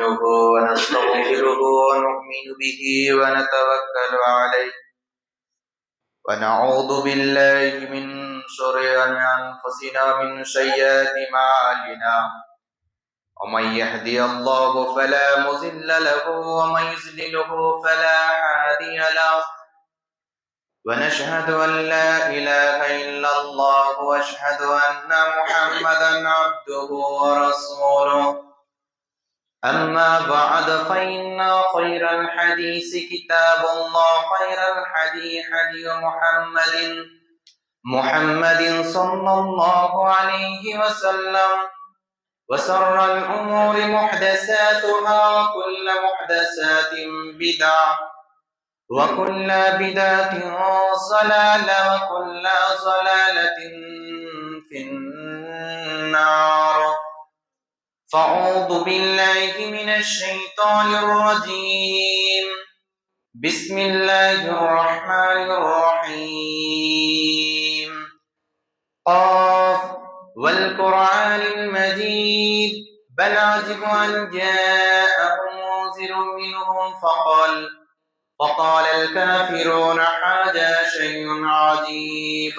ونستغفره ونؤمن به ونتوكل عليه ونعوذ بالله من شرور أنفسنا من سيئات أعمالنا ومن يهدي الله فلا مضل له ومن يضلله فلا هادي له ونشهد أن لا إله إلا الله وأشهد أن محمدا عبده ورسوله أما بعد فإن خير الحديث كتاب الله خير الحديث حديث محمد صلى الله عليه وسلم وشر الأمور محدثاتها وكل محدثات بدعة وكل بدعة ضلالة وكل ضلالة في النار فأعوذ بالله من الشيطان الرجيم بسم الله الرحمن الرحيم قاف والقرآن المجيد بل عجب أن جاءهم منذر منهم فقال الكافرون هذا شيء عجيب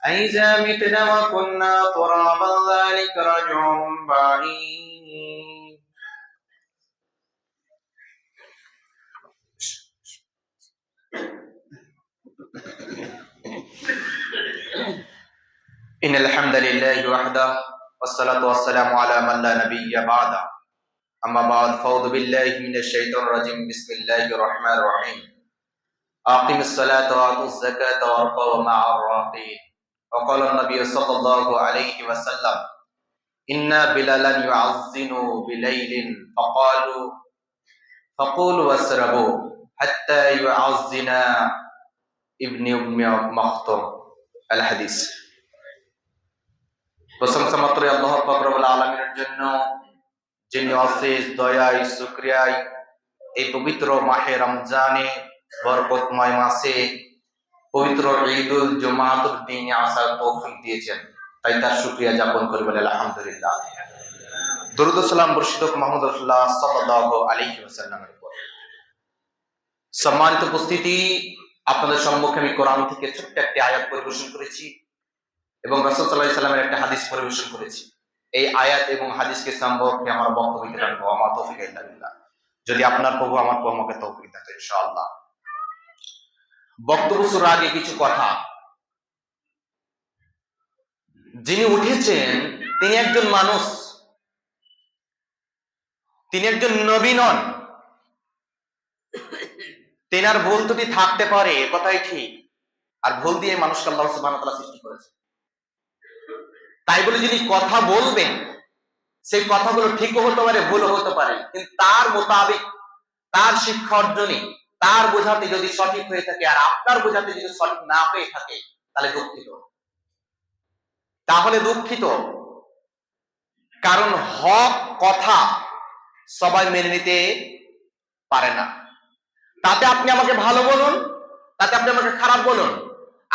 أإذا متنا وكنا ترابا ذلك رجع بعيد إن الحمد لله وحده والصلاة والسلام على من لا نبي بعده أما بعد فأعوذ بالله من الشيطان الرجيم بسم الله الرحمن الرحيم أقم الصلاة وآتوا الزكاة واركعوا مع الراكعين وقال النبي صلى الله عليه وسلم إن بلالا يعزن بليل فقولوا واشربوا حتى يعزن ابن أم مختوم الحديث প্রশংসা মাত্র আল্লাহ পাক রব্বুল আলামিনের জন্য, যিনি অশেষ দয়ায় শুকরিয়ায় এই পবিত্র মাহে রমজানে বরকতময় মাসে পবিত্র ঈদুল জুমাতুর দিনে আসার তৌফিক দিয়েছেন, তাই তার শুকরিয়া জ্ঞাপন করি বলে আলহামদুলিল্লাহ। দরুদ ও সালাম বর্ষিত মুহাম্মদ রাসূলুল্লাহ সাল্লাল্লাহু আলাইহি ওয়াসাল্লামের উপর। সম্মানিত উপস্থিতি, আপনাদের সম্মুখে আমি কোরআন থেকে ছোট্ট একটি আয়াত পরিবেশন করেছি এবং রাসূল সাল্লাল্লাহু আলাইহি ওয়াসাল্লামের একটা হাদিস পরিবেশন করেছি। এই আয়াত এবং হাদিসকে সম্পর্কে আমার বক্তব্য দিতে রাখবো, আমার তৌফিক ইল্লা বিল্লাহ। যদি আপনার প্রভু আমার প্রভু আমাকে তৌফিক দেন ইনশাআল্লাহ। বক্তব্য শুরুর আগে কিছু কথা। যিনি উঠেছেন তিনি একজন মানুষ, তিনি একজন নবী নন। তেনার ভুল ত্রুটি থাকতে পারে, কথাই ঠিক। আর ভুল দিয়ে মানুষকে আল্লাহ সুবহানাহু ওয়া তাআলা সৃষ্টি করেছে। তাই বলে যিনি কথা বলবেন সেই কথাগুলো ঠিকও হতে পারে, ভুলও হতে পারে, কিন্তু তার মোতাবেক, তার শিক্ষা অর্জনে, তার বোঝাতে যদি সঠিক হয়ে থাকে আর আপনার বোঝাতে যদি সঠিক না হয়ে থাকে তাহলে দুঃখিত। কারণ হক কথা সবাই মেনে নিতে পারে না। তাতে আপনি আমাকে ভালো বলুন, তাতে আপনি আমাকে খারাপ বলুন,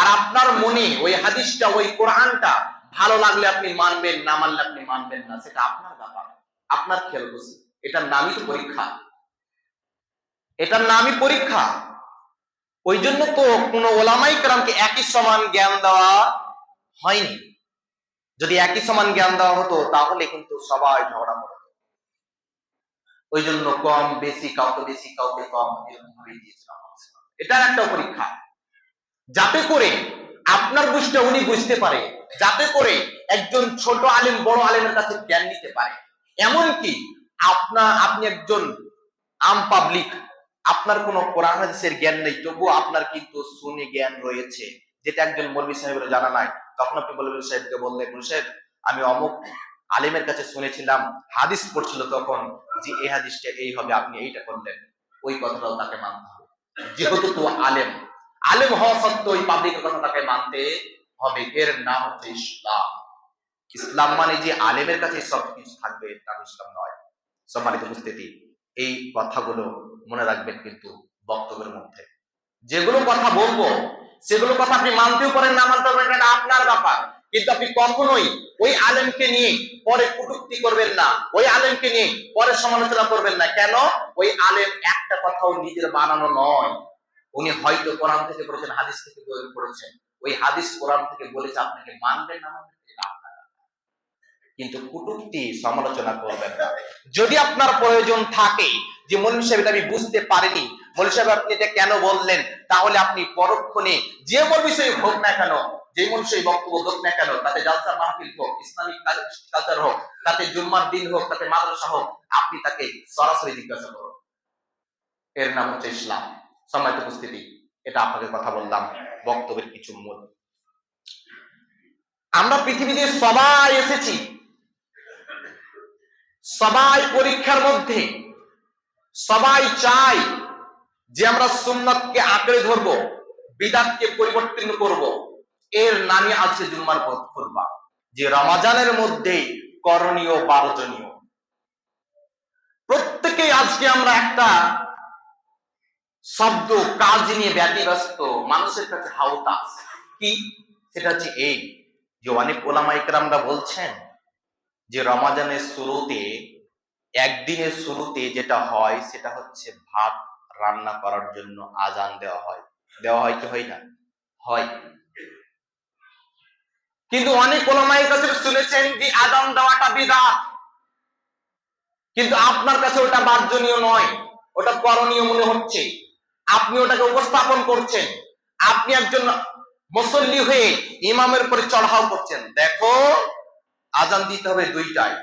আর আপনার মনে ওই হাদিসটা, ওই কোরআনটা ভালো লাগলে আপনি মানবেন, না মানলে আপনি মানবেন না, সেটা আপনার ব্যাপার, আপনার খেয়াল বুঝি। এটার নামই তো পরীক্ষা, এটার নামই পরীক্ষা। ওই জন্য তো কোন ওলামায়ে কেরামকে একই সমান জ্ঞান দেওয়া হয়নি। যদি একই সমান জ্ঞান দেওয়া হতো তাহলে কিন্তু সবাই ঝগড়া করত। ওই জন্য কম বেশি, কাউকে বেশি কাউকে কম, এরকম ভাবে দিয়েছিলাম। এটার একটা পরীক্ষা, যাতে করে আপনার বুঝতে উনি বুঝতে পারে, যাতে করে একজন ছোট আলেম বড় আলেমের কাছে জ্ঞান নিতে পারে। এমনকি আপনি একজন আম পাবলিক, আপনার কোনো কোরআন হাদিসের জ্ঞান নেই, তবুও আপনার কিন্তু সুন্নি জ্ঞান রয়েছে, যেটা একজন মৌলভী সাহেবের জানা নাই। তখন আপনি মৌলভী সাহেবকে বললেন, মৌলভী সাহেব আমি অমুক আলেমের কাছে শুনেছিলাম, হাদিস পড়ছিল তখন যে এই হাদিসটা এই হবে, আপনি এইটা করলেন, ওই কথাটাও তাকে মানতে হবে। যেহেতু তো আলেম হওয়া সত্ত্বেও ওই পাবলিকের কথা তাকে মানতে হবে। এর নাম হচ্ছে ইসলাম। ইসলাম মানে যে আলেমের কাছে সব কিছু থাকবে, তার ইসলাম নয়। সম্মানিত উপস্থিতি, এই কথাগুলো মনে রাখবেন। কিন্তু বক্তব্যের মধ্যে যেগুলো কথা বলবো সেগুলো কথা আপনি মানতেও পারেন, না মানতেও পারেন, এটা আপনার ব্যাপার। কিন্তু আপনি কখনোই ওই আলেমকে নিয়ে পরে কটূক্তি করবেন না, ওই আলেমকে নিয়ে পরে সমালোচনা করবেন না। কেন? ওই আলেম একটা কথাও নিজের বানানো নয়, উনি হয়তো কোরআন থেকে পড়েছেন, হাদিস থেকে পড়েছেন, ওই হাদিস কোরআন থেকে বলেছে, আপনাকে মানবেন না মানবেন কিন্তু কটূক্তি সমালোচনা করবেন না। যদি আপনার প্রয়োজন থাকে যে মৌলভী সাহেব এটা আমি বুঝতে পারিনি, মৌলভী সাহেব আপনি এটা কেন বললেন, তাহলে আপনি পরক্ষণে যে মৌলভী সাহেব হোক না কেন, যে মৌলভী সাহেব বক্তব্য হোক না কেন, তাতে জালসা মাহফিল হোক, ইসলামিক কালচার হোক, তাতে জুম্মার দিন হোক, তাতে মাদ্রাসা হোক, আপনি তাকে সরাসরি জিজ্ঞাসা করুন। এর নাম হচ্ছে ইসলাম। সম্মানিত উপস্থিতি, এটা আপনাকে কথা বললাম বক্তব্যের কিছু মূল। আমরা পৃথিবীতে সবাই এসেছি, সবাই পরীক্ষার মধ্যে, সবাই চাই যে আমরা সুন্নাতকে আঁকড়ে ধরবো, বিদআতকে পরিবর্তন করব। এর নামে আজকে জুম্মার খুতবা, যে রমজানের মধ্যে করণীয় বর্জনীয়। প্রত্যেকেই আজকে আমরা একটা শব্দ কাজ নিয়ে ব্যতিব্যস্ত, মানুষের কাছে হাউতাস। কি? সেটা হচ্ছে এই যে অনেক ওলামায়ে কেরামরা বলছেন যে রমজানের শুরুতে, একদিনের শুরুতে যেটা হয় সেটা হচ্ছে ভাত রান্না করার জন্য আজান দেওয়া হয়। দেওয়া হয় কি হয় না? হয়। কিন্তু অনেক ওলামায়ে কাছে শুনেছেন যে আজান দেওয়াটা বিদআত, কিন্তু আপনার কাছে ওটা বাঞ্ছনীয় নয়, ওটা করণীয় মনে হচ্ছে। আপনি ওটাকে উপস্থাপন করছেন, আপনি একজন মুসল্লি হয়ে ইমামের উপরে চড়াও করছেন, দেখো আজান দিতে হবে 2টায়,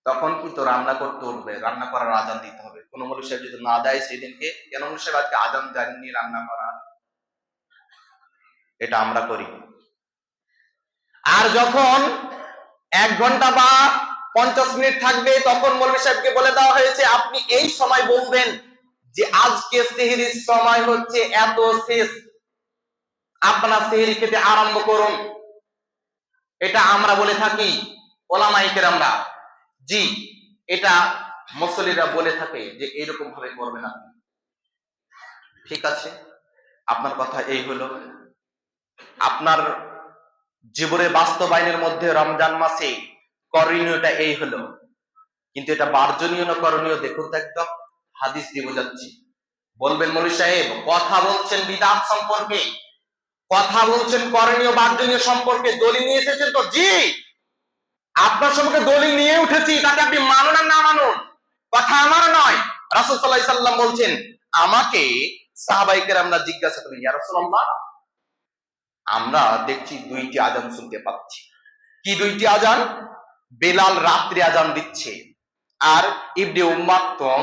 তখন কিন্তু রান্না করতে উঠবে, রান্না করার আজান দিতে হবে। কোন মৌলভী সাহেব যদি না দেয় সেদিনকে, কেন মৌলভী সাহেব আজকে আজান দেননি রান্না করা? এটা আমরা করি। আর যখন 1 ঘন্টা বা 50 মিনিট থাকবে, তখন মৌলভী সাহেবকে বলে দেওয়া হয়েছে আপনি এই সময় বলবেন যে আজকে সেহরির সময় হচ্ছে এত শেষ, আপনারা সেহরি খেতে আরম্ভ করুন। এটা আমরা বলে থাকি, ওলামায়ে কেরামরা, জি এটা মুসল্লিরা বলে থাকে যে এরকম ভাবে করবেন আপনি। ঠিক আছে, আপনার কথা এই হলো, আপনার জীবনের বাস্তবায়নের মধ্যে রমজান মাসে করণীয়টা এই হলো, কিন্তু এটা বার্জনীয় না করণীয় দেখুন তো, একদম হাদিস দিয়ে বোঝাচ্ছি। বলবেন মৌলভী সাহেব কথা বলছেন বিদআত সম্পর্কে, কথা বলছেন করণীয় বার্জনীয় সম্পর্কে, দলিল নিয়ে এসেছেন তো? জি, আপনার সম্পর্কে দলিল নিয়ে উঠেছি, তাকে আপনি মানুন আর না মানুন কথা আমার নয়। রাসূল সাল্লাল্লাহু আলাইহি সাল্লাম বলছেন, আমাকে সাহাবায়ে কেরামরা জিজ্ঞাসা করেন, ইয়া রাসূলুল্লাহ আমরা দেখছি 2টি আজান শুনতে পাচ্ছি। কি 2টি আজান? বেলাল রাত্রে আজান দিচ্ছে আর ইবনে মাকতুম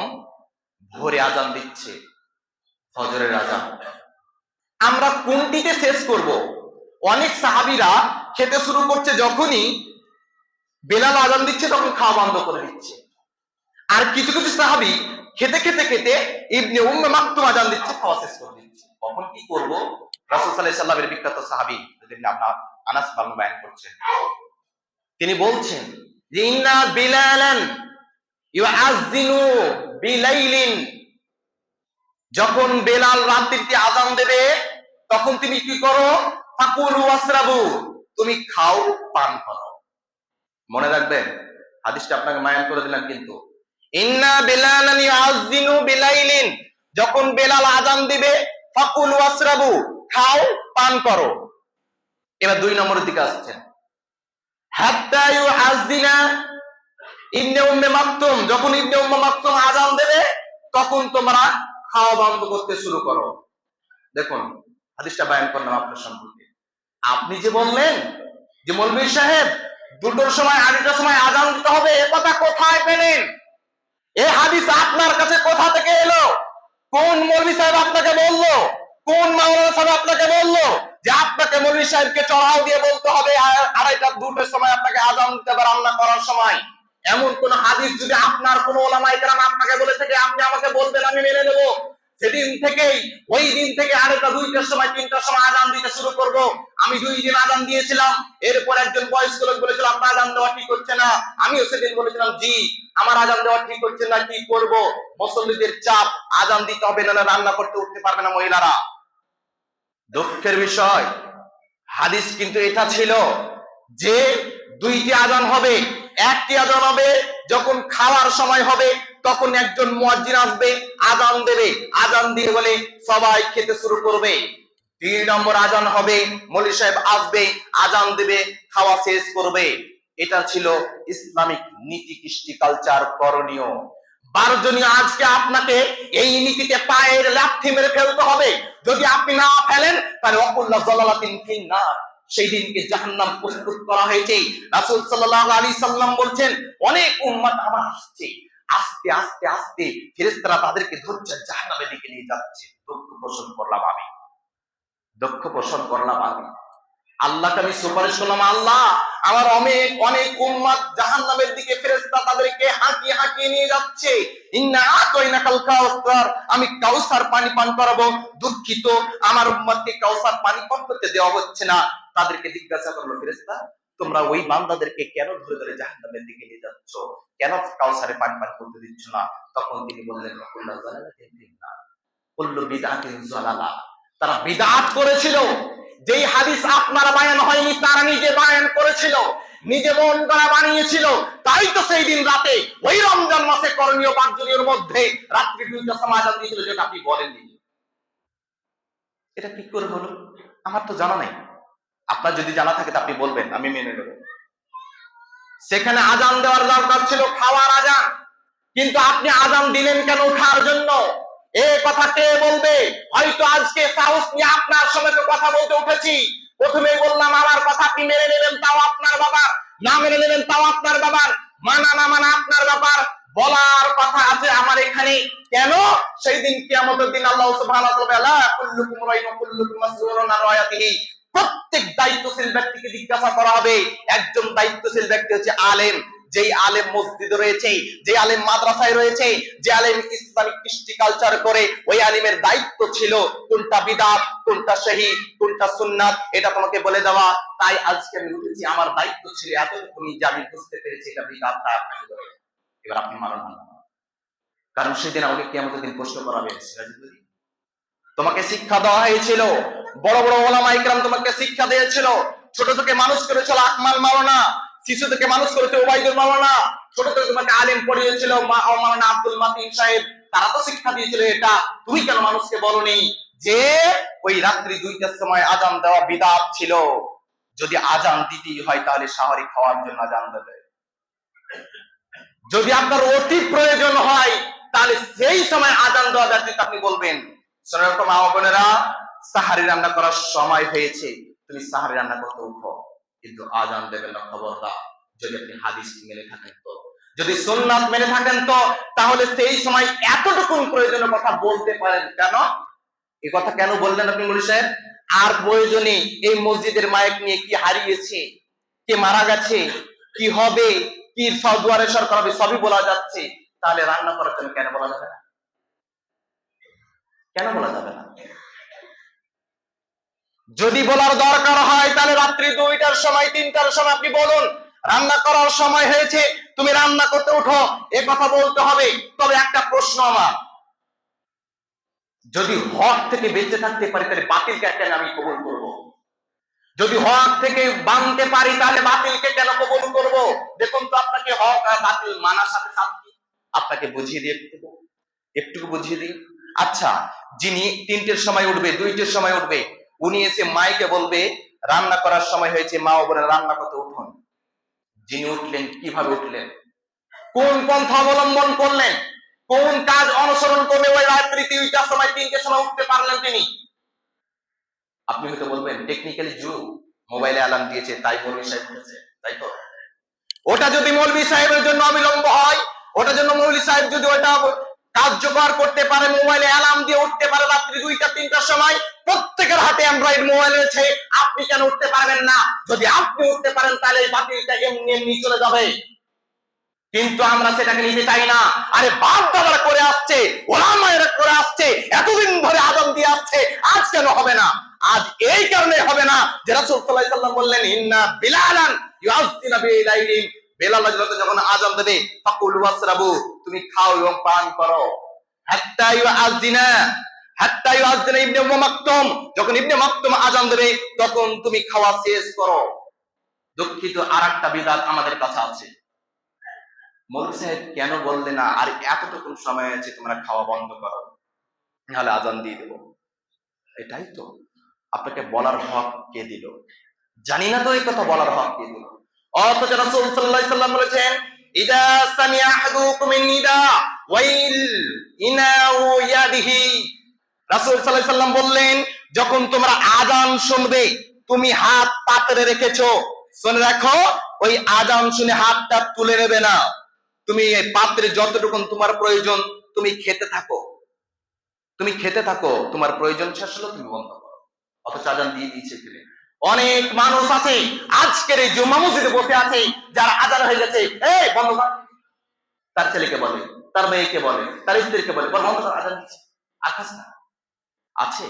ভোরে আজান দিচ্ছে, ফজরের আজান। আমরা কোনটিতে শেষ করব? অনেক সাহাবীরা খেতে শুরু করছে, যখনই বেলাল আজান দিচ্ছে তখন খাওয়া বন্ধ করে দিচ্ছে। আর কিছু কিছু সাহাবী খেতে খেতে খেতে ইবনে মাকতুম আজান দিচ্ছে, খাওয়া শেষ করে দিচ্ছে। কখন কি করব? রাসূল সাল্লাল্লাহু আলাইহি সাল্লামের বিখ্যাত সাহাবী আনাস বয়ান করছেন, তিনি বলছেন যে ইন্না বিলালান ইউআযিনু বিলাইলিন, যখন বেলাল রাত্রিতে আজান দেবে তখন তুমি কি করো? ফাকুলু ওয়াসরাবু, তুমি খাও পান করো। মনে রাখবেন, হাদিসটা আপনাকে মায়ান করে দিলাম কিন্তু, ইন্না বিলালান ইউআযিনু বিলাইলিন, যখন বেলাল আজান দিবে ফাকুলু ওয়াসরাবু, খাও পান করো। এবার 2 নম্বরের দিকে আসছেন, হাত্তা ইউআযিনা ইবনে মাকতুম, যখন ইবনে মাকতুম আজান দেবে তখন তোমরা খাওয়া বন্ধ করতে শুরু করো। দেখুন হাদিসটা বয়ান করলাম আপনার সম্পর্কে। আপনি যে বললেন যে মৌলভী সাহেব 2টোর সময় 2টার সময় আজান দিতে হবে, এ কথা কোথায় পেলেন? এই হাদিস আপনার কাছে কোথা থেকে এলো? কোন মৌলভী সাহেব আপনাকে বললো? কোন মাওলানা সাহেব আপনাকে বললো যে আপনাকে মৌলভী সাহেবকে চড়াও দিয়ে বলতে হবে 2টার সময় আপনাকে আজান দিতে হবে রান্না করার সময়? এমন কোন হাদিস যদি আপনার কোন ওলামায়ে কেরাম আপনাকে বলে থাকে, আপনি আমাকে বলবেন, আমি মেনে নেব। সেদিন থেকেই, ওই দিন থেকে 2টার সময় 3টার সময় আজান দিতে শুরু করব। আমি 2 দিন আজান দিয়েছিলাম, এরপর একজন বয়স্ক লোক বলেছিল আপনার আজান দেওয়া ঠিক হচ্ছে না, আমিও সেদিন বলেছিলাম জি আমার আজান দেওয়া ঠিক হচ্ছে না, কি করব? মুসল্লিদের চাপ, আজান দিতে হবে, না রান্না করতে উঠতে পারবে না মহিলারা। দুঃখের বিষয়, হাদিস কিন্তু এটা ছিল যে দুইটি আজান হবে। একটি আজান হবে যখন খাওয়ার সময় হবে, তখন একজন মুয়াজ্জিন আসবে, আজান দেবে, আজান দিয়ে বলে সবাই খেতে শুরু করবে। 2 নম্বর আজান হবে, মৌলভী সাহেব আসবে, আজান দেবে, খাওয়া শেষ করবে। এটা ছিল ইসলামিক নীতি, কৃষ্টি, কালচার, করণীয়। 12 জনীয় আজকে আপনাকে এই নীতিতে পায়ের লাথি মেরে ফেলতে হবে। যদি আপনি না ফেলেন তাহলে ওয়াকুল্লা যালালাতিন ফিন্নার, সেই দিনকে জাহান্নাম প্রস্তুত করা হয়েছে। রাসূল সাল্লাল্লাহু আলাইহি সাল্লাম বলছেন, অনেক উম্মত আমার আসছে, আস্তে আস্তে আস্তে ফেরেশতারা তাদেরকে ধরছে, জাহান্নামের দিকে নিয়ে যাচ্ছে। দুঃখ পোষণ করলাম আমি, দুঃখ পোষণ করলাম আমি। আল্লাহকে আমি সুপারিশ করলাম, আল্লাহ আমার অনেক অনেক উম্মত জাহান্নামের দিকে, ফেরেশতা তাদেরকে হাঁকিয়ে হাঁকিয়ে নিয়ে যাচ্ছে। ইন্না আতাইনাকাল কাউসার, আমি কাউসার পানি পান করাবো। দুঃখিত, আমার উম্মতকে কাউসার পানি পান করতে দেওয়া হচ্ছে না। তাদেরকে জিজ্ঞাসা করলো, ফেরেশতা তোমরা ওই বান্দাদেরকে কেন ধরে ধরে জাহান্নামের দিকে নিয়ে যাচ্ছ, কেন কাউসারে পানি পান করতে দিচ্ছ না? তখন তিনি বললেন, কুল্লু যালালাতিন ফিন্নার, কুল্লু বিদআতিন যালালা। তারা বিদআত করেছিল। যেই হাদিস আপনারা বায়ান হয়নি, তারা নিজে বায়ান করেছিল, নিজে মন করা বানিয়েছিল। তাই তো সেই দিন রাতে ওই রমজান মাসে করণীয় 5 জনের মধ্যে রাত্রি 2টার সময় আযান দিয়েছিল, যেটা আপনি বলেননি। এটা কি করে হলো? আমার তো জানা নাই। আপনার যদি জানা থাকে তা আপনি বলবেন, আমি মেনে নেব। সেখানে আজান দেওয়ার দরকার ছিল, খাওয়ার আজান, কিন্তু আপনি আজান দিলেন কেন? খাওয়ার জন্য। এই কথা কে বলবে? হয়তো আজকে সাহস নিয়ে আপনার সঙ্গে তো কথা বলতে উঠেছি, প্রথমেই বললাম আমার কথা আপনি মেনে নেবেন, তাও আপনার ব্যাপার, না মেনে নেবেন তাও আপনার ব্যাপার, মানা না মানা আপনার ব্যাপার। বলার কথা আছে আমার এখানে। কেন? সেই দিন কিয়ামতের দিন আল্লাহ সুবহানাহু ওয়া তাআলা কুল্লুকুম রাইন ওয়া কুল্লুকুম মাসউলুন আন রায়াতিহি, প্রত্যেক দায়িত্বশীল ব্যক্তিকে জিজ্ঞাসা করা হবে। একজন দায়িত্বশীল ব্যক্তি হচ্ছে আলেম, যেই আলেম মসজিদে রয়েছে, যে আলেম মাদ্রাসায় রয়েছে, যে আলেম ইসলামিক কৃষ্টি কালচার করে, ওই আলেমের দায়িত্ব ছিল কোনটা বিদআত, কোনটা সহিহ, কোনটা সুন্নাত, এটা তোমাকে বলে দেওয়া। তাই আজকে আমি উঠেছি, আমার দায়িত্ব ছিল এতটুকুনি যে আমি বুঝতে পেরেছি এটা বিদআত, তা আপনাকে বলে। এবার আপনি মানেন না, কারণ সেদিন আমাকে কিয়ামতের দিন প্রশ্ন করা হবে। তোমাকে শিক্ষা দেওয়া হয়েছিল, বড় বড় ওলামা ইকরাম তোমাকে শিক্ষা দিয়েছিল, ছোট থেকে মানুষ করেছিল আকমাল মাওলানা, শিশু থেকে মানুষ করেছে ওবাইদুল মাওলানা, ছোট থেকে তোমাকে আলেম পড়িয়েছিল মাওলানা আব্দুল মাতিন সাহেব, তারা তো শিক্ষা দিয়েছিল এটা। তুমি কেন মানুষকে বলনি যে ওই রাত্রি 2টার সময় আজান দেওয়া বিদআত ছিল? যদি আজান দিতেই হয় তাহলে সাহারি খাওয়ার জন্য আজান দেবে। যদি আপনার অতি প্রয়োজন হয় তাহলে সেই সময় আজান দেওয়া ব্যতীত আপনি বলবেন, সোনার মা বোনেরা, সাহারি রান্না করার সময় হয়েছে, তুমি সাহারি রান্না করতে উঠো, কিন্তু আজান দেবেন না, খবরদার। যদি আপনি হাদিস মেনে থাকেন তো, যদি সুন্নাত মেনে থাকেন তো, তাহলে সেই সময় এতটুকু প্রয়োজনীয় কথা বলতে পারেন। কেন এই কথা কেন বললেন আপনি মৌলভী সাহেব? আর প্রয়োজনে এই মসজিদের মাইক নিয়ে কি হারিয়েছে, কে মারা গেছে, কি হবে, কি দুয়ারে সরকার হবে, সবই বলা যাচ্ছে। তাহলে রান্না করার জন্য কেন বলা যাবে না? কেন বলা যাবে না? যদি বলার দরকার হয় তাহলে রাত্রি 2টার সময়, 3টার সময় আপনি বলুন, রান্না করার সময় হয়েছে, তুমি রান্না করতে উঠো, এ কথা বলতে হবে। তবে একটা প্রশ্ন আমার, যদি হক থেকে বেঁচে থাকতে পারি তাহলে বাতিলকে কেন আমি কবুল করব? যদি হক থেকে বানতে পারি তাহলে বাতিলকে কেন কবুল করব? দেখুন তো, আপনাকে হক আর বাতিল মানার সাথে সাথে আপনাকে বুঝিয়ে দিয়ে একটু বুঝিয়ে দিই। আচ্ছা, যিনি 3টের সময় উঠবে, 2টের সময় উঠবে, উনি এসে মাইকে বলবে রান্না করার সময় হয়েছে, মা ও বোনেরা রান্না করতে উঠুন। যিনি উঠলেন, কিভাবে উঠলেন, কোন পন্থা অবলম্বন করলেন, কোন কাজ অনুসরণ করলে ওই রাত্রি 2টার সময়, 3টের সময় উঠতে পারলেন তিনি? আপনি হয়তো বলবেন টেকনিক্যালি যুগ, মোবাইলে অ্যালার্ম দিয়েছে তাই মৌলভী সাহেব উঠেছে, তাই তো? ওটা যদি মৌলভী সাহেবের জন্য অবিলম্ব হয়, ওটা জন্য মৌলভী সাহেব যদি ওটা কার্যকর করতে পারে, মোবাইলে অ্যালার্ম দিয়ে উঠতে পারে রাত্রি 2টা 3টার সময়, প্রত্যেকের হাতে অ্যান্ড্রয়েড মোবাইল রয়েছে, আপনি কেন উঠতে পারবেন না? যদি আপনি উঠতে পারেন তাহলে এই বাতিলটা এমনি এমনি চলে যাবে। কিন্তু আমরা সেটাকে নিতে চাই না। আরে বাপ দাদারা করে আসছে, ওলামায়েরা করে আসছে, এতদিন ধরে আযান দিয়ে আসছে, আজ কেন হবে না? আজ এই কারণে হবে না যে রাসূল সাল্লাল্লাহু আলাইহি ওয়াসাল্লাম বললেন, ইন্না বিলালান ইউআযযিনু বিলাইলিন, বেলাল যখন আযান দেবে, ফাকুলু ওয়াসরাবু, তুমি খাও এবং পান করো, হাত্তা ইউআযযিনা, হাত্তা ইউআযযিনা ইবনে মাকতুম, যখন ইবনে মাকতুম আযান দেবে তখন তুমি খাওয়া শেষ করো। দুঃখিত, আরেকটা বিদআত আমাদের কাছে আছে। মৌলভী সাহেব কেন বললে না আর এতটুকু সময় আছে তোমরা খাওয়া বন্ধ করো, নাহলে আযান দিয়ে দেবো? এটাই তো আপনাকে বলার হক কে দিল? জানি না তো এই কথা বলার হক কে দিল। অথচ রাসূল সাল্লাল্লাহু আলাইহি সাল্লাম বলেছেন, ইযা সামিআ আহাদুকুম নিদা ওয়াইল ইনাউ ইয়াদিহি। রাসূল সাল্লাল্লাহু আলাইহি সাল্লাম বললেন, যখন তোমরা আযান শুনবে তুমি হাত পাত্রে রেখেছো, শুনে রাখো ওই আযান শুনে হাতটা তুলে নেবে না। তুমি এই পাত্রে যতটুকু তোমার প্রয়োজন তুমি খেতে থাকো, তুমি খেতে থাকো, তোমার প্রয়োজন শেষ হলো তুমি বন্ধ করো। অথচ আযান দিয়ে দিয়েছে ফিরে। অনেক মানুষ আছে আজকের এই জুম্মা মসজিদে বসে আছে, যারা আযান হয়ে গেছে এই বন্ধ কর, তার ছেলেকে বলে, তার মেয়েকে বলে, তার স্ত্রীকে বলে বন্ধ কর, আযান দিচ্ছে। আর খাস না? আছে,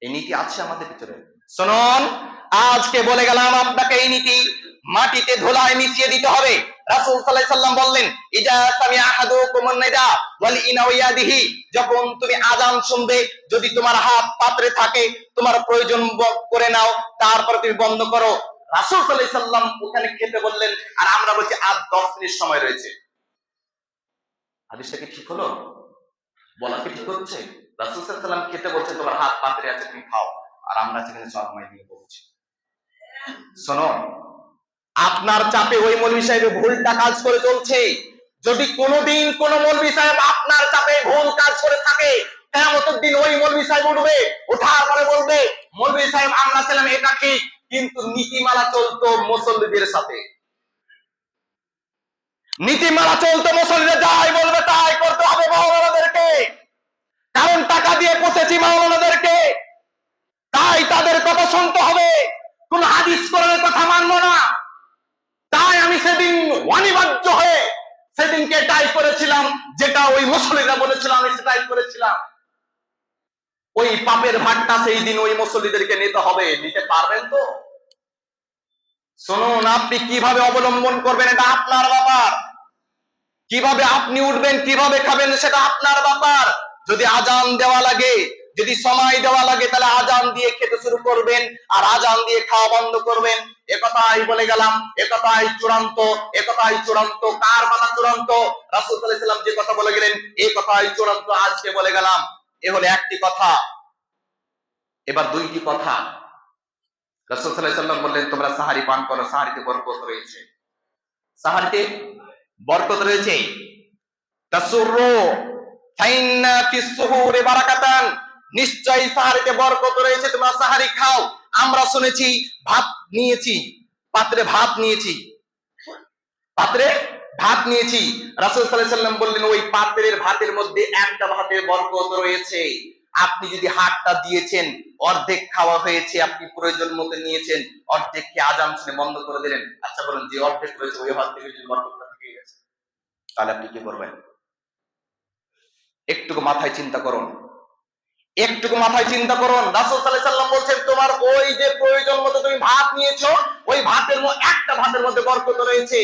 এই নীতি আছে আমাদের ভিতরে। শুনুন, আজকে বলে গেলাম আপনাকে এই নীতি মাটিতে ধুলায় মিশিয়ে দিতে হবে। রাসূল সাল্লাল্লাহু আলাইহি সাল্লাম বললেন, ইজা সামিআ আহাদুকুমুন নিদা ওয়াল ইনাউ ইয়াদিহি, যখন তুমি আযান শুনবে যদি তোমার হাত পাত্রে থাকে তোমার প্রয়োজন করে নাও, তারপরে তুমি বন্ধ করো। রাসূল সাল্লাল্লাহু আলাইহি সাল্লাম ওখানে খেতে বললেন, আর আমরা বলছি আর 10 মিনিট সময় রয়েছে। হাদিসটা কি ঠিক হলো? বলা কি ঠিক হচ্ছে? রাসূল সাল্লাল্লাহু আলাইহি সাল্লাম খেতে বলছেন তোমার হাত পাত্রে আছে তুমি খাও, আর আমরা সেখানে সময় দিয়ে বলছি। শোনো, আপনার চাপে ওই মৌলভী সাহেব ভুলটা কাজ করে চলছে। যদি কোনোদিন কোন মৌলভী সাহেব আপনার চাপে ভুল কাজ করে থাকে, কিয়ামতের দিন ওই মৌলভী সাহেব উঠবে, ওঠার পরে বলবে, মৌলভী সাহেব আমরা ছিলাম এটা ঠিক, কিন্তু নীতিমালা চলতো মুসল্লিদের সাথে। নীতিমালা চলতো মুসল্লিরা যাই বলবে তাই করতে হবে মাওলানাদেরকে, কারণ টাকা দিয়ে পৌঁছেছি মাওলানাদেরকে, তাই তাদের কথা শুনতে হবে, কোন হাদিস কোরআনের কথা মানবো না। তাই আমি সেদিন অনিবার্য হয়ে সেদিনকে এটাই করেছিলাম, যেটা ওই মুসল্লিরা বলেছিল আমি সেটাই করেছিলাম। ওই পাপের ভাগটা সেই দিন ওই মুসল্লিদেরকে নিতে হবে। নিতে পারবেন তো? শুনুন, আপনি কিভাবে অবলম্বন করবেন এটা আপনার ব্যাপার, কিভাবে আপনি উঠবেন কিভাবে খাবেন সেটা আপনার ব্যাপার। যদি আযান দেওয়া লাগে, যদি সময় দেওয়া লাগে, তাহলে আযান দিয়ে খেতে শুরু করবেন আর আযান দিয়ে খাওয়া বন্ধ করবেন। একথাই বলে গেলাম, একথাই চূড়ান্ত, একথাই চূড়ান্ত। কার কথা চূড়ান্ত? রাসূল সাল্লাল্লাহু আলাইহি সাল্লাম যে কথা বলে গেলেন এই কথাই চূড়ান্ত, আজকে বলে গেলাম। এ হলো একটি কথা। এবার দুইটি কথা। রাসূল সাল্লাল্লাহু আলাইহি সাল্লাম বললেন তোমরা সাহারি পান করো, সাহারিতে বরকত রয়েছে, সাহারিতে বরকত রয়েছে। তাসুররু ফাইন্না ফিস সুহুরি বারাকাতান, নিশ্চয়ই সাহারিতে বরকত রয়েছে, তোমরা সাহারি খাও। আমরা শুনেছি ভাত নিয়েছি, পাত্রে ভাত নিয়েছি, পাত্রে ভাত নিয়েছি। রাসূল সাল্লাল্লাহু আলাইহি সাল্লাম বললেন ওই পাত্রের ভাতের মধ্যে একটা ভাতের বরকত রয়েছে। আপনি যদি হাতটা দিয়েছেন, অর্ধেক খাওয়া হয়েছে, আপনি প্রয়োজন মতো নিয়েছেন, অর্ধেক কি আযান শুনে বন্ধ করে দিলেন। আচ্ছা বলুন, যে অর্ধেক রয়েছে ওই হাত থেকে যদি বরকতটা থেকে গেছে তাহলে আপনি কি করবেন? একটুকু মাথায় চিন্তা করুন, একটুকু মাথায় চিন্তা করুন। রাসূল সাল্লাল্লাহু আলাইহি সাল্লাম বলছেন তোমার ওই যে প্রয়োজন মতো তুমি ভাত নিয়েছো, ওই ভাতের মধ্যে একটা ভাতের মধ্যে বরকত রয়েছে।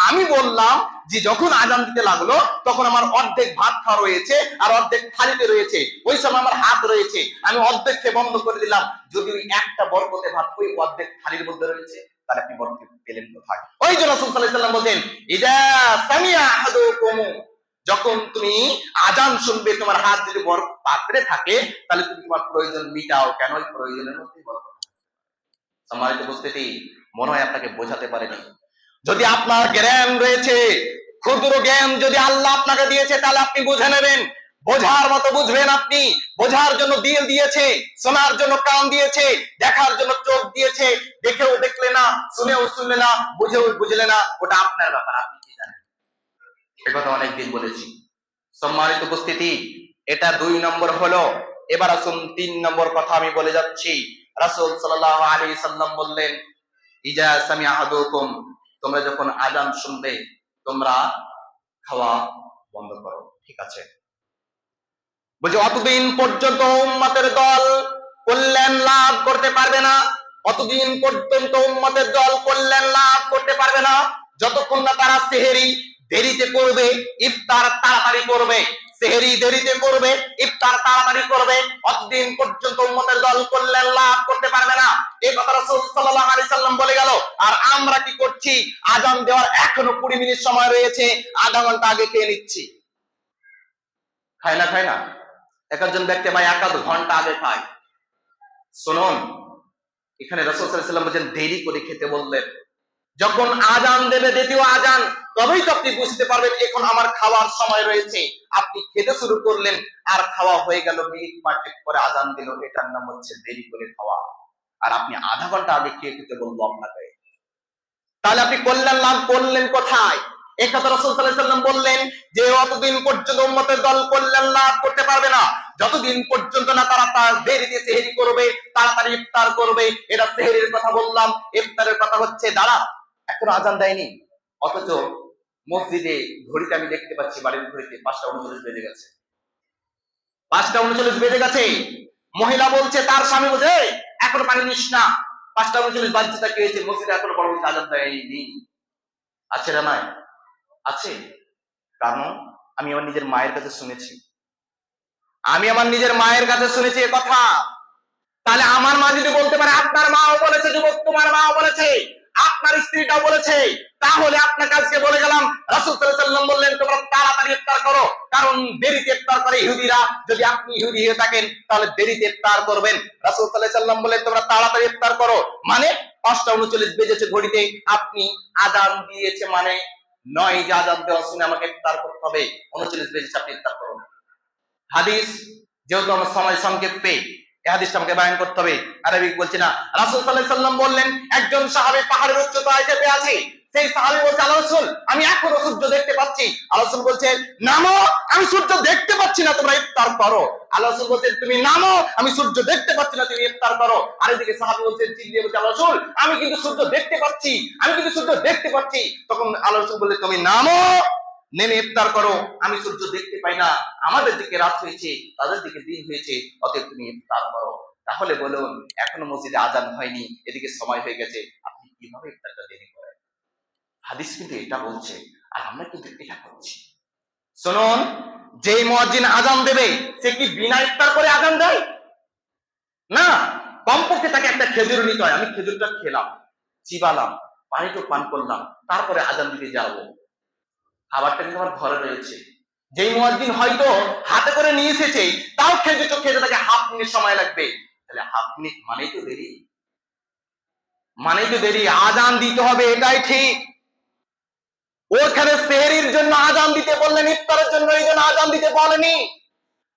আমি বললাম যে যখন আযান দিতে লাগলো তখন আমার অর্ধেক ভাত খাওয়া রয়েছে আর অর্ধেক থালিতে রয়েছে, ওই সময় আমার হাত রয়েছে, আমি অর্ধেক খেয়ে বন্ধ করে দিলাম। যদি ওই একটা বরকতে ভাত ওই অর্ধেক থালির মধ্যে রয়েছে তাহলে আপনি বরকত পেলেন কোথায়? ওই জন্য রাসূল সাল্লাল্লাহু আলাইহি সাল্লাম বলেন ইযা সামিআ আহাদুকুম, যখন তুমি আযান শুনবে তোমার হাত যদি বড় পাত্রে থাকে তাহলে তুমি তোমার প্রয়োজন মিটাও, কেন ওই প্রয়োজনের মধ্যে বরকত। সম্মানিত উপস্থিতি, মনে হয় আপনাকে বোঝাতে পারেনি। যদি আপনার জ্ঞান রয়েছে, ক্ষুদ্র জ্ঞান যদি আল্লাহ আপনাকে দিয়েছে তাহলে আপনি বুঝে নেবেন, বোঝার মতো বুঝবেন। আপনি বোঝার জন্য দিল দিয়েছে, শোনার জন্য কান দিয়েছে, দেখার জন্য চোখ দিয়েছে, দেখেও দেখলে না, শুনেও শুনলে না, বুঝেও বুঝলে না, ওটা আপনার ব্যাপার, আপনি কি জানেন। একথা অনেকদিন বলেছি। সম্মানিত উপস্থিতি, এটা 2 নম্বর হলো। এবার আসুন 3 নম্বর কথা আমি বলে যাচ্ছি। রাসূল সাল্লাল্লাহু আলাইহি সাল্লাম বললেন ইজা সামিআ আহাদুকুম, তোমরা যখন আযান শুনবে তোমরা খাওয়া বন্ধ করো। ঠিক আছে, বলছে অতদিন পর্যন্ত উম্মতের দল কল্যাণ লাভ করতে পারবে না, অতদিন পর্যন্ত উম্মতের দল কল্যাণ লাভ করতে পারবে না যতক্ষণ না তারা সেহরি দেরিতে করবে, ইফতার তাড়াতাড়ি করবে। সেহরি দেরিতে করবে, ইফতার তাড়াতাড়ি করবে, অতদিন পর্যন্ত উম্মতের দল কল্যাণ লাভ করতে পারবে না। এই কথা রাসূল সাল্লাল্লাহু আলাইহি সাল্লাম বলে গেল। আর আমরা কি করছি? আযান দেওয়ার এখনো 20 মিনিট সময় রয়েছে, আধা ঘন্টা আগে খেয়ে নিচ্ছি। খায় না একজন ব্যক্তি ভাই 1-2 ঘন্টা আগে খায়। শুনুন, এখানে রাসূল সাল্লাল্লাহু আলাইহি সাল্লাম বলেন দেরি করে খেতে বললেন। যখন আযান দেবে দ্বিতীয় আযান, তবেই তো আপনি বুঝতে পারবেন এখন আমার খাওয়ার সময় রয়েছে। আপনি খেতে শুরু করলেন আর খাওয়া হয়ে গেল, মিনিট 5 পরে আযান দিল, এটার নাম হচ্ছে দেরি করে খাওয়া। আর আপনি আধা ঘন্টা আগে খেতে বলবো আপনাকে, তাহলে আপনি কল্যাণ লাভ করলেন কোথায়? এই কথা রাসূল সাল্লাল্লাহু আলাইহি সাল্লাম বললেন যে অতদিন পর্যন্ত উম্মতের দল কল্যাণ লাভ করতে পারবে না যতদিন পর্যন্ত না তারা তার দেরিতে সেহরি করবে, তাড়াতাড়ি ইফতার করবে। এটা সেহরির কথা বললাম। ইফতারের কথা হচ্ছে দাঁড়া, এখন আযান দেয়নি, অথচ মসজিদে ঘড়িতে আমি দেখতে পাচ্ছি, বাড়ির ঘড়িতে 5টা 39 বেজে গেছে। 5টা 39 বেজে গেছে। মহিলা বলছে, তার স্বামী বলছে এখনো পানি নিস না, 5টা 39 বাজছে, তা কি হয়েছে? মসজিদে এখনো বড় আযান দেয়নি। আছে না নাই? আছে। কারণ আমি আমার নিজের মায়ের কাছে শুনেছি, এ কথা। তাহলে আমার মা যদি বলতে পারে, আপনার মাও বলেছে, যুবক তোমার মাও বলেছে, আপনার স্ত্রীটাও বলেছে, তাহলে আপনার কাছে বলে গেলাম রাসূল সাল্লাল্লাহু আলাইহি ওয়াসাল্লাম বললেন তোমরা তাড়াতাড়ি ইফতার করো, কারণ দেরিতে ইফতার করে ইহুদিরা। যদি আপনি ইহুদি হয়ে থাকেন তাহলে দেরিতে ইফতার করবেন। রাসূল সাল্লাল্লাহু আলাইহি ওয়াসাল্লাম বললেন তোমরা তাড়াতাড়ি ইফতার করো, মানে 5টা 39 বেজেছে ঘড়িতে, আপনি আযান দিয়েছে মানে নয় যে আযান দেওয়া শুনে আমাকে ইফতার করতে হবে, 39 বেজেছে আপনি ইফতার করুন। হাদিস যেহেতু আমার সময় সংক্ষেপে, এই হাদিসটা আমাকে বয়ান করতে হবে, আরবিক বলছি না। রাসূল সাল্লাল্লাহু আলাইহি ওয়াসাল্লাম বললেন একজন সাহাবী পাহাড়ের উচ্চতায় চেপে আছে। সেই সাহাবী বলছে, আল্লাহর রাসূল আমি এখনো সূর্য দেখতে পাচ্ছি। আল্লাহর রাসূল বলছেন নামো, আমি সূর্য দেখতে পাচ্ছি না, তোমরা ইফতার করো। আল্লাহর রাসূল বলছেন তুমি নামো, আমি সূর্য দেখতে পাচ্ছি না, তুমি ইফতার করো। আর এদিকে সাহাবী বলছেন, চিল্লিয়ে বলছে, আল্লাহর রাসূল আমি কিন্তু সূর্য দেখতে পাচ্ছি, তখন আল্লাহর রাসূল বললেন তুমি নামো, নেমে ইফতার করো, আমি সূর্য দেখতে পাই না, আমাদের দিকে রাত হয়েছে, তাদের দিকে দিন হয়েছে, অতএব তুমি ইফতার করো। তাহলে বলুন, এখনো মসজিদে আযান হয়নি, এদিকে সময় হয়ে গেছে, আপনি কিভাবে ইফতারটা দেরি করেন? হাদিস কিন্তু এটা বলছে, আর আমরা কিন্তু এটা করছি। শুনুন, যে মুয়াজ্জিন আযান দেবে সে কি বিনা ইফতার করে আযান দেয়? না, কমপক্ষে তাকে একটা খেজুর নিতে হয়। আমি খেজুরটা খেলাম, চিবালাম, পানিটা পান করলাম, তারপরে আযান দিতে যাবো। খাবারটা কিন্তু আমার ঘরে রয়েছে। যেই মুয়াজ্জিন হয়তো হাতে করে নিয়ে এসেছে, তাও খেজুরটা খেতে তাকে হাফ মিনিট সময় লাগবে, তাহলে হাফ মিনিট মানেই তো দেরি। আযান দিতে হবে, এটাই ঠিক। ওখানে সেহরির জন্য আযান দিতে বললেন, ইফতারের জন্য এই জন্য আযান দিতে বলেনি।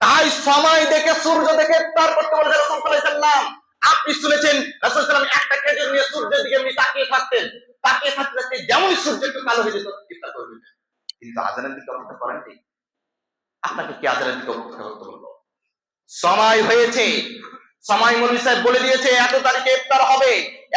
তাই সময় দেখে, সূর্য দেখে ইফতার করতে বলেছেন রাসূল সাল্লাল্লাহু আলাইহি ওয়াসাল্লাম। আপনি শুনেছেন রাসূল সাল্লাল্লাহু আলাইহি ওয়াসাল্লাম একটা খেজুর নিয়ে সূর্যের দিকে এমনি তাকিয়ে থাকতে যেমন সূর্য একটু কালো হয়ে যেত ইফতার করবেন। কিন্তু আযানের দিকে অপেক্ষা করেন ঠিক। আপনাকে কি আযানের দিকে অপেক্ষা করতে বলবো? সময় হয়েছে, সময় মৌলভী সাহেব বলে দিয়েছে এত তারিখে ইফতার হবে,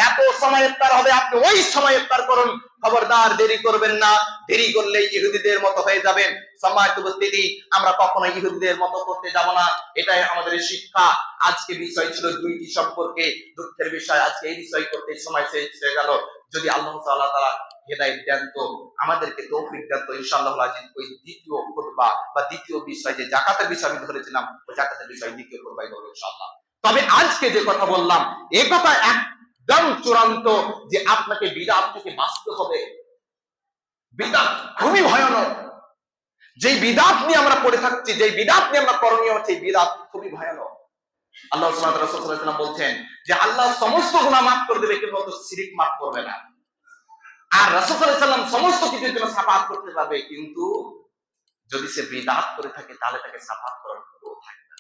এত সময় ইফতার হবে, আপনি ওই সময় ইফতার করুন। খবরদার দেরি করবেন না, দেরি করলে ইহুদিদের মতো হয়ে যাবেন। সম্মানিত উপস্থিতি, আমরা কখনো ইহুদিদের মতো করতে যাব না, এটাই আমাদের শিক্ষা। আজকে বিষয় ছিল দুইটি সম্পর্কে, দুঃখের বিষয় আজকে এই বিষয় করতে সময় শেষ হয়ে গেল। যদি আল্লাহ তাআলা হেদায়েত দেন তো আমাদেরকে তৌফিক দেন তো ইনশাআল্লাহ আজিজ ওই দ্বিতীয় খুতবা বা দ্বিতীয় বিষয় যে যাকাতের বিষয় আমি ধরেছিলাম, ওই যাকাতের বিষয় দ্বিতীয় খুতবায় করব ইনশাআল্লাহ। তবে আজকে যে কথা বললাম এই কথা একদম চূড়ান্ত যে আপনাকে বিদআত থেকে বাঁচতে হবে। বিদআত খুবই ভয়ানক। যে বিদআত নিয়ে আমরা পড়ে থাকছি, যে বিদআত নিয়ে আমরা করণীয় হচ্ছে, বিদআত খুবই ভয়ানক। আল্লাহ সুবহানাহু ওয়া তাআলা রাসূল সাল্লাল্লাহু আলাইহি ওয়াসাল্লাম বলছেন যে আল্লাহ সমস্ত গুনাহ মাফ করে দেবে কিন্তু শিরক মাফ করবে না। আর রাসূল সাল্লাল্লাহু আলাইহি ওয়াসাল্লাম সমস্ত কিছুর জন্য শাফাআত করতে পারবে, কিন্তু যদি সে বিদআত করে থাকে তাহলে তাকে শাফাআত করার কেউ থাকবে না।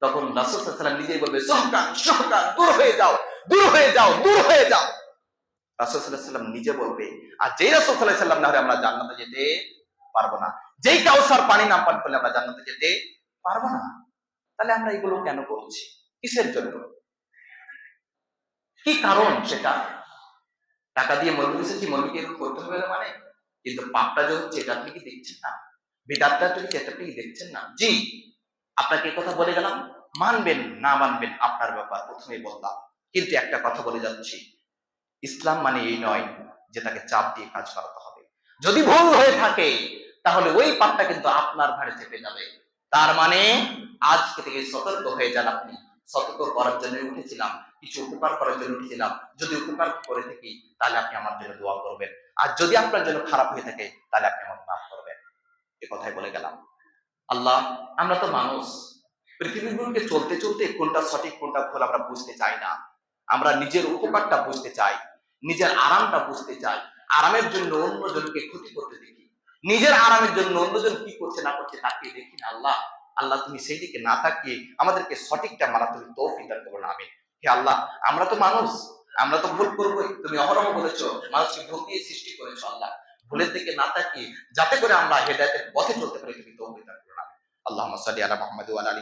তখন রাসূল সাল্লাল্লাহু আলাইহি ওয়াসাল্লাম নিজেই বলবে সুহকান দূর হয়ে যাও। রাসূল সাল্লাল্লাহু আলাইহি ওয়াসাল্লাম নিজে বলবে। আর যেই রাসূল সাল্লাল্লাহু আলাইহি ওয়াসাল্লাম না হলে আমরা জান্নাতে যেতে পারবো না, যেই কাউসার পানি না পান করলে আমরা জান্নাতে যেতে পারবো না। তাহলে আমরা এগুলো কেন করছি? কিসের জন্য? কি কারণ? সেটা টাকা দিয়ে মৌলবী এসেছি, মৌলবীকে এরকম করতে হবে মানে, কিন্তু পাপটা যে হচ্ছে এটা আপনি কি দেখছেন না? বিদআতটা আপনি কি দেখছেন না? জি, আপনাকে এই কথা বলে গেলাম, মানবেন না মানবেন আপনার ব্যাপার, প্রথমেই বললাম। কিন্তু একটা কথা বলে যাচ্ছি, ইসলাম মানে এই নয় যে তাকে চাপ দিয়ে কাজ করাতে হবে। যদি ভুল হয়ে থাকে তাহলে ওই পাপটা কিন্তু আপনার ঘাড়ে চেপে যাবে। তার মানে আজকে থেকে সতর্ক হয়ে যান। আপনি সতর্ক করার জন্য উঠেছিলাম, কিছু উপকার করার জন্য উঠেছিলাম। যদি উপকার করে থাকি তাহলে আপনি আমার জন্য দোয়া করবেন, আর যদি আপনার জন্য খারাপ হয়ে থাকে তাহলে আপনি আমার মাফ করবেন। এ কথাই বলে গেলাম। আল্লাহ, আমরা তো মানুষ, পৃথিবীর বুকে চলতে চলতে কোনটা সঠিক কোনটা ভুল আমরা বুঝতে চাই না। আমরা নিজের উপকারটা বুঝতে চাই, নিজের আরামটা বুঝতে চাই। আরামের জন্য অন্যজনকে ক্ষতি করতে দেখি, নিজের আরামের জন্য অন্যজন কি করছে না করছে তাকিয়ে দেখি না। আল্লাহ, আল্লাহ তুমি সেই দিকে না তাকিয়ে আমাদেরকে সঠিকটা মানা তুমি তৌফিক দান করো না। আমি হে আল্লাহ, আমরা তো মানুষ, আমরা তো ভুল করবোই। তুমি অহরহ বলেছো মানুষকে ভুল দিয়ে সৃষ্টি করেছো। আল্লাহ, ভুলের দিকে না তাকিয়ে যাতে করে আমরা হেদায়েতের পথে চলতে পারি তুমি তৌফিক দান করো না। আল্লাহুম্মা সাল্লি আলা মুহাম্মাদ ওয়া আলা আলি